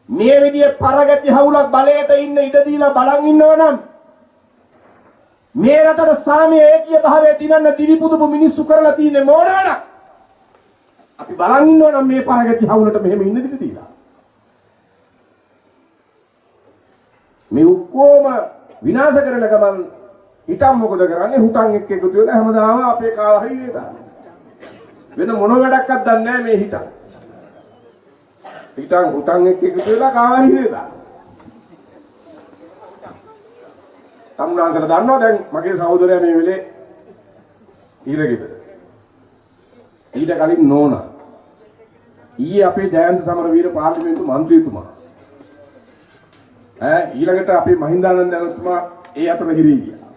මේ විදිහේ පරගති හවුලක් බලයට ඉන්න ඉඩ දීලා බලන් ඉන්නවනම් මේ රටට සාමය ඒකීය භාවයේ දිනන්න දිවිපුදුපු මිනිස්සු කරලා තියෙන්නේ මොන වැඩක්? අපි බලන් ඉන්නවනම් මේ පරගති හවුලට මෙහෙම ඉන්න දිට දීලා. මේ ඔක්කොම විනාශ කරන ගමන් හිතම් මොකද කරන්නේ? හුටන් එක්ක එකතු වෙලා හැමදාම අපේ කාව හරි වේදා. වෙන මොන වැඩක්වත් දන්නේ නැහැ මේ හිතම්. හිතන් හුටන් එක්ක එකතු වෙලා කාව හරි වේදා. තමුනාන්තර දන්නවා දැන් මගේ සහෝදරයා මේ වෙලේ ඊරගෙදර. ඊට කලින් නෝනා. ඊයේ අපේ ජයන්ත සමරවීර පාර්ලිමේන්තු මන්ත්‍රීතුමා. ඊළඟට අපේ මහින්දානන්ද ඇමතිතුමා ඒ අතර හිරී ගියා.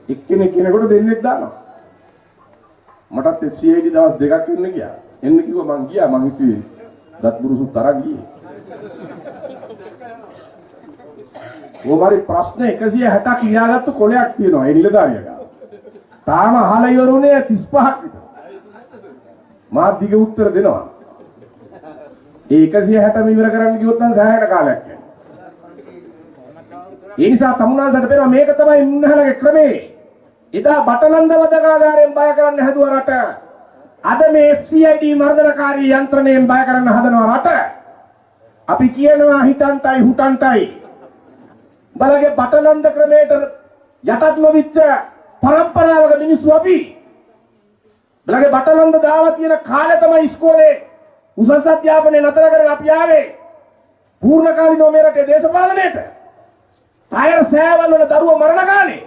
එක්කෙනෙක් කෙනෙකුට දෙන්නෙක් දානවා. මටත් FCID දවස් දෙකක් ඉන්න ගියා. එන්න කිව්වා මං ගියා මං හිතුවේ දත් බුරුසු තරක් ගියේ. ඕමාරි ප්‍රශ්න 160ක් ලියාගත්තු කොලයක් තියෙනවා ඒ නිලධාරියා. තාම අහලා ඉවරුනේ 35ක් විතර. මා දිග උත්තර දෙනවා. ඒ 160ම ඉවර කරන්න කිව්වොත් නම් සෑහෙන කාලයක් යනවා. ඒ නිසා තමුනාසට පේනවා මේක තමයි ඉන්නහලගේ ක්‍රමේ. එදා බටලන්ද වදකාගාරයෙන් බය කරන්න හැදුව රට. අද මේ FCID මර්ධනකාරී යන්ත්‍රණයෙන් බය කරන්න හදනවා රට. අපි කියනවා හිතන්ටයි හුටන්ටයි. බලගේ බටලන්ද ක්‍රමයට යටත් නොවිච්ච පරම්පරාවක මිනිස්සු අපි. බලගේ බටලන්ද දාලා තියෙන කාලේ තමයි ඉස්කෝලේ උසස් අධ්‍යාපනය නතර කරලා අපි ආවේ. පූර්ණ කාලිනව මේ රටේ දේශපාලනයට. ටයර් සෑවල් වල දරුවෝ මරණ කාලේ.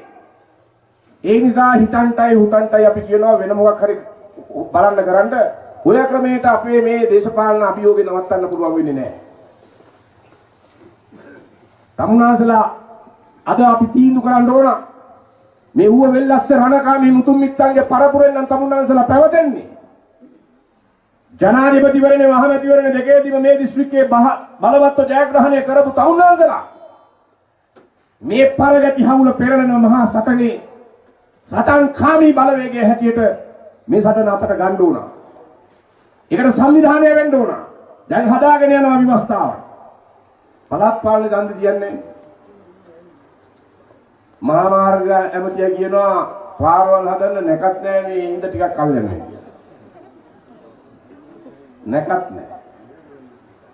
ඒ නිසා හිතන්ටයි හුටන්ටයි අපි කියනවා වෙන මොකක් හරි බලන්න කරන්න ඔය ක්‍රමයට අපේ මේ දේශපාලන අභියෝගේ නවත්තන්න පුළුවන් වෙන්නේ නැහැ. තමුනාසලා අද අපි තීන්දුව කරන්න ඕන මේ ඌව වෙල්ලස්ස රණකාමී මුතුන් මිත්තන්ගේ පරපුරෙන් නම් තමුනාසලා පැවතෙන්නේ. ජනාධිපතිවරණේ මහමැතිවරණේ දෙකේදීම මේ දිස්ත්‍රික්කයේ බලවත්ව ජයග්‍රහණය කරපු තමුනාසලා මේ පරගති හවුල පෙරලන මහා සටනේ සටන් කාමී බලවේගයේ හැටියට මේ සටන අපට ගන්න ඕන. ඒකට සංවිධානය වෙන්න ඕන. දැන් හදාගෙන යනවා විවස්ථාව. පළාත් පාලන ඡන්ද කියන්නේ මහා මාර්ග ඇමතියා කියනවා පාරවල් හදන්න නැකත් නෑ මේ හිඳ ටිකක් කල්යන්නේ කියලා. නැකත් නෑ.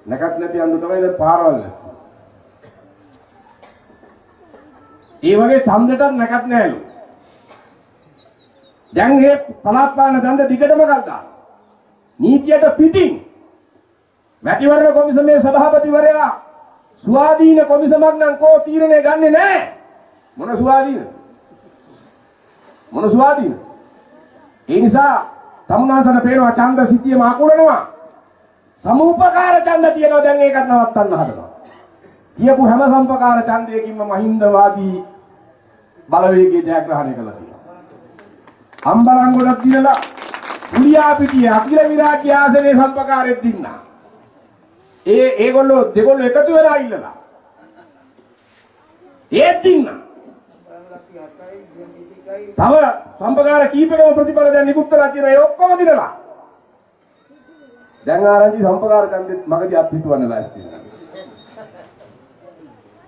නැකත් නැති අඳු තමයි දැන් පාරවල් නැති. ඒ වගේ ඡන්දෙටත් නැකත් නෑලු. දැන් මේ පළාත් පාලන ඡන්ද දිගටම ගත්තා. නීතියට පිටින් මැතිවරණ කොමිසමේ සභාපතිවරයා ස්වාධීන කොමිසමක් නම් කෝ තීරණය ගන්නෙ නෑ. මොන ස්වාධීන? මොන ස්වාධීන? ඒ නිසා තමුනාසට පේනවා ඡන්ද සිටියම අකුරනවා. සමුපකාර ඡන්ද තියෙනවා දැන් ඒකත් නවත්තන්න හදනවා. කියපු හැම සම්පකාර ඡන්දයකින්ම මහින්දවාදී බලවේගයේ ජයග්‍රහණය කළා තියෙනවා. අම්බලන්ගොඩක් දිනලා කුලියා පිටියේ අකිල විරාජ්‍ය ආසනේ සම්පකාරෙත් දින්නා. ඒගොල්ලෝ දෙගොල්ලෝ එකතු වෙලා ඉල්ලලා. ඒත් දින්නා. තව සම්පකාර කීපකම ප්‍රතිඵල දැන් නිකුත්ලා තියෙනවා. ඒ ඔක්කොම දිනලා. දැන් ආරංචි සම්පකාර ඡන්දෙත් මගදී අත් පිටවන්න ලෑස්ති වෙනවා.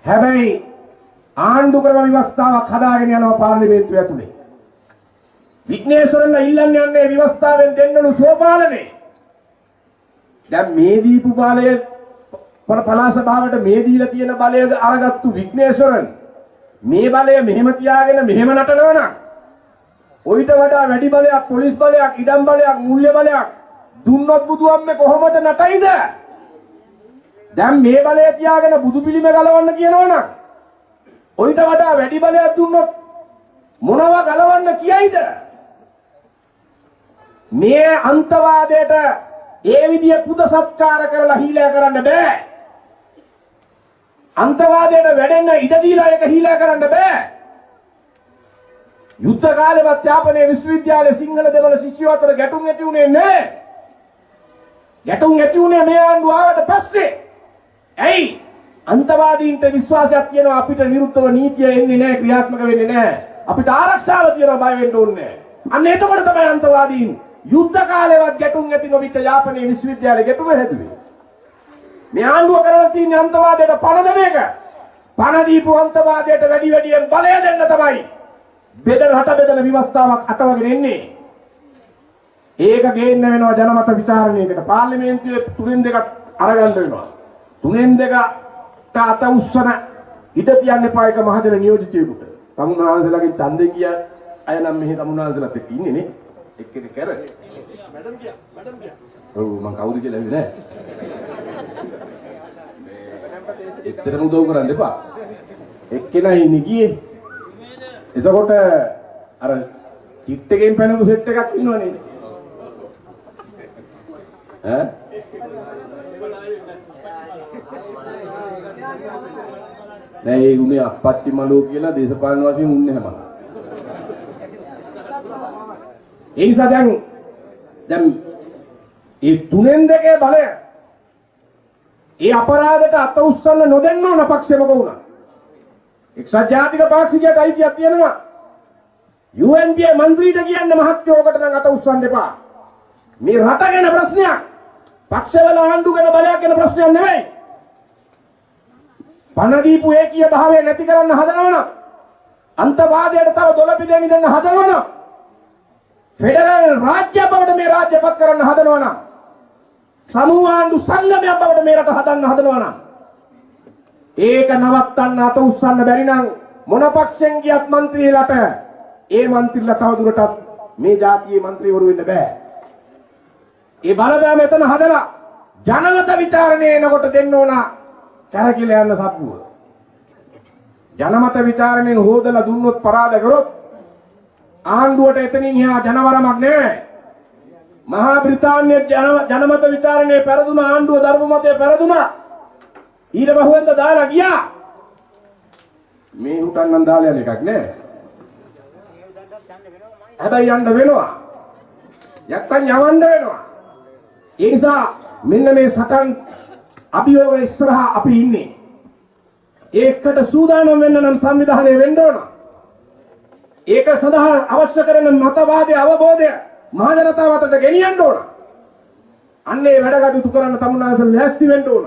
හැබැයි ආණ්ඩු ක්‍රම ව්‍යවස්ථාවක් හදාගෙන යනවා පාර්ලිමේන්තුව ඇතුලේ. විග්නේශ්වරන්ලා ඉල්ලන්නේ යන්නේ ව්‍යවස්ථාවෙන් දෙන්නලු සෝපාලනේ. දැන් මේ දීපු බලය පලාස භාවට මේ දීලා තියෙන බලය අරගත්තු විග්නේශ්වරන් මේ බලය මෙහෙම තියාගෙන මෙහෙම නටනවා නම් ඔయిత වඩා වැඩි බලයක් පොලිස් බලයක් ඉඩම් බලයක් මූල්‍ය බලයක් දුන්නොත් බුදුම්මේ කොහොමද නටයිද? දැන් මේ බලය තියාගෙන බුදු පිළිම ගලවන්න කියනවනම් ඔయిత වඩා වැඩි බලයක් දුන්නොත් මොනවා ගලවන්න කියයිද? මේ අන්තවාදයට ඒ විදිය පුද සත්කාර කරලා හීලෑ කරන්න බෑ. අන්තවාදයට වැඩෙන්න ඉඩ දීලා ඒක හීලෑ කරන්න බෑ. යුද්ධ කාලෙවත් යාපනයේ විශ්වවිද්‍යාලයේ සිංහල දෙමළ ශිෂ්‍යයෝ අතර ගැටුම් ඇති උනේ නැහැ. ගැටුම් ඇති උනේ මේ ආණ්ඩුව ආවට පස්සේ. ඇයි? අන්තවාදීන්ට විශ්වාසයක් තියෙනවා අපිට විරුද්ධව නීතිය එන්නේ නැහැ, ක්‍රියාත්මක වෙන්නේ නැහැ. අපිට ආරක්ෂාව තියෙනවා, බය වෙන්න ඕනේ නැහැ. අන්න එතකොට තමයි අන්තවාදීන් යුද්ධ කාලේවත් ගැටුම් ඇති නොවිච්ච යාපනයේ විශ්වවිද්‍යාලයේ ගැටුම හැදුවේ. මේ ආණ්ඩුව කරලා තියෙන අන්තවාදයට පණ දෙන එක. පණ දීපු අන්තවාදයට වැඩි වැඩියෙන් බලය දෙන්න තමයි බෙදන රට බෙදන විවස්ථාවක් අටවගෙන එන්නේ. ඒක ගේන්න වෙනවා ජනමත විචාරණයකට. පාර්ලිමේන්තුවේ 3-2ක් අරගන්න වෙනවා. 3-2ට අත උස්සන ඉඩ තියන්න එපා එක මහජන නියෝජිතයෙකුට. තමුන්වහන්සේලාගෙන් ඡන්දේ කිය අය නම් මෙහි තමුන්වහන්සේලාත් එක්ක ඉන්නේ නේ. එක්කෙනෙක් කර. මැඩම් ගියා. ඔව් මං කවුද කියලා ඇහුවේ නෑ. එච්චරම උදව් කරන්න එපා. එක්කෙනා ඉන්නේ ගියේ. එතකොට අර චිට් එකෙන් පැනපු සෙට් එකක් ඉන්නවනේ. ඈ? නෑ ඒ උනේ අපච්චි මලෝ කියලා දේශපාලන වශයෙන් උන්නේ හැම. ඒ නිසා දැන් ඒ 3-2 බලය ඒ අපරාධයට අත උස්සන්න නොදෙන්න ඕන පක්ෂෙම වුණා. එක්සත් ජාතික පාක්ෂිකයට අයිතියක් තියෙනවා. UNPA මන්ත්‍රීට කියන්න මහත්යෝකට නම් අත උස්සන්න එපා. මේ රට ගැන ප්‍රශ්නයක්. පක්ෂවල ආණ්ඩු ගැන බලයක් ගැන ප්‍රශ්නයක් නෙවෙයි. පණ දීපු ඒකීය භාවය නැති කරන්න හදනවනම් අන්තවාදයට තව දොළ පිටේනි දෙන්න හදනවනම් ෆෙඩරල් රාජ්‍ය බවට මේ රාජ්‍යපත් කරන්න හදනවනම් සමූහ ආණ්ඩු සංගමයක් බවට මේ රට හදන්න හදනවනම් ඒක නවත්තන්න අත උස්සන්න බැරි නම් මොන පක්ෂෙන් ගියත් മന്ത്രിලාට ඒ മന്ത്രിලා තව දුරටත් මේ ජාතියේ മന്ത്രിවරු වෙන්න බෑ. ඒ බලපෑම එතන හදලා ජනමත විචාරණේ එනකොට දෙන්න ඕන කැරකිලා යන සබ්බුව. ජනමත විචාරණයෙන් හොදලා දුන්නොත් පරාද කරොත් ආණ්ඩුවට එතනින් එහා ජනවරමක් නැහැ. මහා බ්‍රිතාන්‍ය ජනමත විචාරණයේ පෙරදුන ආණ්ඩුව ධර්ම මතය පෙරදුනා. ඊට බහුවෙන්ද දාලා ගියා. මේ උටන්නම් දාලා යන එකක් නෑ. හැබැයි යන්න වෙනවා. යක්කන් යවන්න වෙනවා. ඒ නිසා මෙන්න මේ සටන් අභියෝග ඉස්සරහා අපි ඉන්නේ. ඒකට සූදානම් වෙන්න නම් සංවිධානය වෙන්න ඕන. ඒක සඳහා අවශ්‍ය කරන මතවාදයේ අවබෝධය මහ ජනතාව අතරට ගෙනියන්න ඕන. අන්නේ වැඩ කටයුතු කරන්න තමුන්නාසල් ලෑස්ති වෙන්න ඕන.